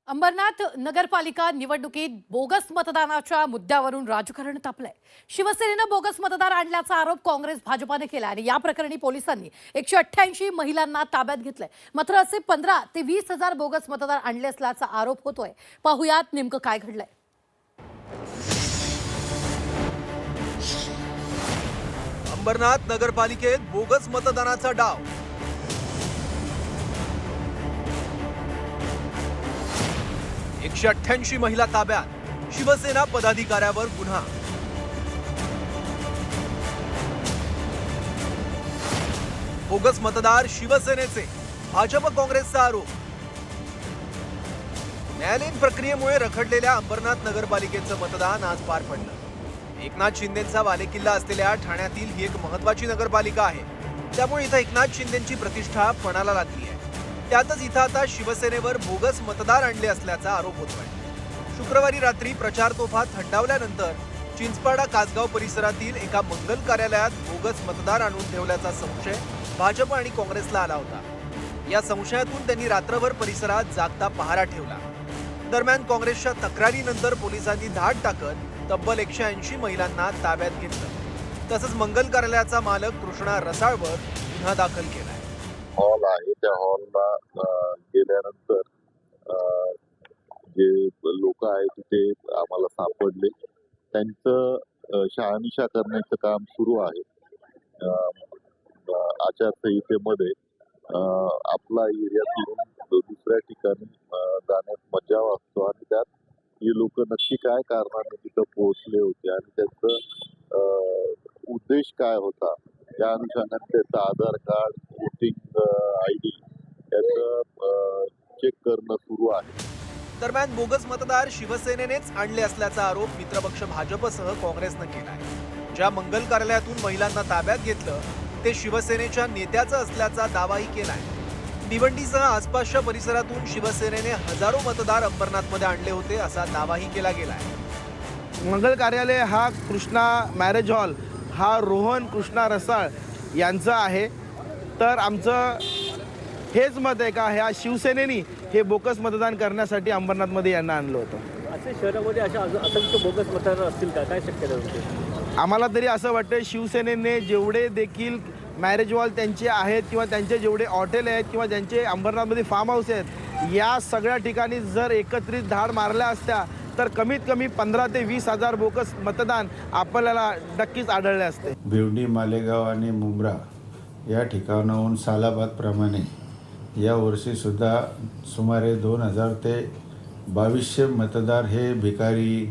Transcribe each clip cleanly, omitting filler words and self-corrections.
अंबरनाथ नगरपालिका निवडणुकीत बोगस मतदानाच्या मुद्द्यावरून राजकारण तापलंय। शिवसेनेनं बोगस मतदार आणल्याचा आरोप काँग्रेस भाजपाने केला आणि या प्रकरणी पोलिसांनी 188 महिलांना ताब्यात घेतलंय। मात्र असे 15 ते 20 हजार बोगस मतदार आणले असल्याचा आरोप होतोय। पाहुयात नेमकं काय घडलंय। अंबरनाथ नगरपालिकेत बोगस मतदानाचा डाव। 188 महिला ताब्यात, शिवसेना पदाधिकाऱ्यावर गुन्हा। बोगस मतदार शिवसेनेचे, भाजप काँग्रेसचा आरोप। न्यायालयीन प्रक्रियेमुळे रखडलेल्या अंबरनाथ नगरपालिकेचं मतदान आज पार पडलं। एकनाथ शिंदेंचा बालेकिल्ला असलेल्या ठाण्यातील ही एक महत्त्वाची नगरपालिका आहे, त्यामुळे इथं एकनाथ शिंदेंची प्रतिष्ठा पणाला लागली आहे। त्यातच इथं आता शिवसेनेवर बोगस मतदार आणले असल्याचा आरोप होतोय। शुक्रवारी रात्री प्रचार तोफा थंडावल्यानंतर चिंचपाडा कासगाव परिसरातील एका मंगल कार्यालयात बोगस मतदार आणून ठेवल्याचा संशय भाजप आणि काँग्रेसला आला होता। या संशयातून त्यांनी रात्रभर परिसरात जागता पहारा ठेवला। दरम्यान काँग्रेसच्या तक्रारीनंतर पोलिसांनी धाड टाकत तब्बल 180 महिलांना ताब्यात घेतलं। तसंच मंगल कार्यालयाचा मालक कृष्णा रसाळवर गुन्हा दाखल केला। हॉल आहे, त्या हॉलला गेल्यानंतर जे लोक आहेत तिथे आम्हाला सापडले। त्यांचं शहानिशा करण्याचं काम सुरू आहे। आचारसंहितेमध्ये आपला एरियातून दुसऱ्या ठिकाणी जाण्यात मजा असतो आणि त्यात ही लोक नक्की काय कारणाने तिथं पोहोचले होते आणि त्यांचा उद्देश काय होता, त्या अनुषंगाने त्याचं आधार कार्ड, वोटिंग ID याचं चेक करणं सुरू आहे। दरम्यान बोगस मतदार शिवसेनेनेच आणले असल्याचा आरोप मित्रपक्ष भाजपसह काँग्रेसनं केलाय। ज्या मंगल कार्यालयातून महिलांना ताब्यात घेतलं ते शिवसेनेच्या नेत्याचं असल्याचा दावाही केलाय। भिवंडीसह आसपासच्या परिसरातून शिवसेनेने हजारो मतदार अंबरनाथमध्ये आणले होते असा दावाही केला गेलाय। मंगल कार्यालय हा कृष्णा मॅरेज हॉल हा रोहन कृष्णा रसाळ यांचा आहे। तर आमचं हेच मत आहे का ह्या शिवसेनेनी हे बोगस मतदान करण्यासाठी अंबरनाथमध्ये यांना आणलं होतं। असे शहरामध्ये अशा असंख्य बोगस मतदार असतील का, काय शक्यता होती? आम्हाला तरी असं वाटतं शिवसेनेने जेवढे देखील मॅरेज हॉल त्यांचे आहेत किंवा त्यांचे जेवढे हॉटेल आहेत किंवा ज्यांचे अंबरनाथमध्ये फार्म हाऊस आहेत, या सगळ्या ठिकाणी जर एकत्रित धाड मारल्या असत्या तर कमीत कमी 15 ते 20 हजार बोगस मतदान आपल्याला नक्कीच आढळले असते। भिवंडी, मालेगाव आणि मुंब्रा या ठिकाणाहून सालाबादप्रमाणे यावर्षीसुद्धा सुमारे 2000 ते 2200 मतदार हे भिकारी,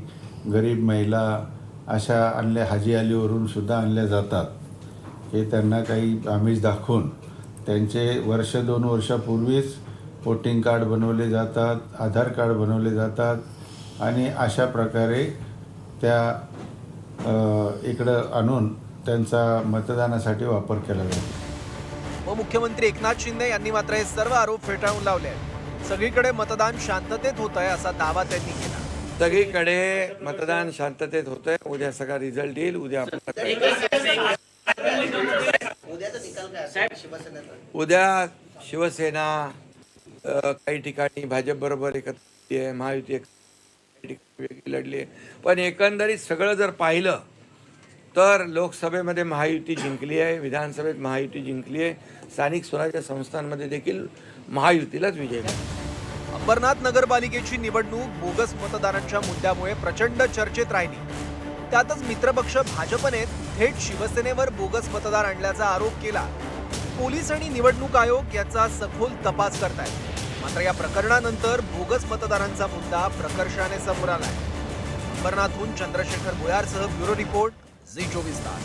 गरीब महिला अशा हाजी अलीवरून सुद्धा आणल्या जातात। हे त्यांना काही आमिष दाखवून त्यांचे 1-2 वर्षापूर्वीच वोटिंग कार्ड बनवले जातात, आधार कार्ड बनवले जातात आणि अशा प्रकारे त्या इकडं आणून त्यांचा मतदानासाठी वापर केला जातो। मुख्यमंत्री एकनाथ शिंदे यांनी मात्र हे सर्व आरोप फेटाळून लावले आहेत। सगळीकडे मतदान शांततेत होत आहे असा दावा त्यांनी केला। सगळीकडे मतदान शांततेत होतंय। उद्या सगळा रिझल्ट येईल। उद्या शिवसेना काही ठिकाणी भाजप बरोबर एकत्र आहे, महायुती लढली आहे, पण एकंदरीत सगळं जर पाहिलं तर लोकसभेमध्ये महायुती जिंकली आहे, विधानसभेत महायुती जिंकली आहे, स्थानिक स्वराज्य संस्थांमध्ये देखील महायुतीलाच विजय मिळाला। अंबरनाथ नगरपालिकेची निवडणूक बोगस मतदारांच्या मुद्द्यामुळे प्रचंड चर्चेत राहिली। त्यातच मित्रपक्ष भाजपने थेट शिवसेनेवर बोगस मतदार आणल्याचा आरोप केला। पोलीस आणि निवडणूक आयोग याचा सखोल तपास करतायत। मात्र या प्रकरणानंतर बोगस मतदारांचा मुद्दा प्रकर्षाने समोर आलाय। अंबरनाथहून चंद्रशेखर भुयारसह ब्युरो रिपोर्ट, झी 24 तास।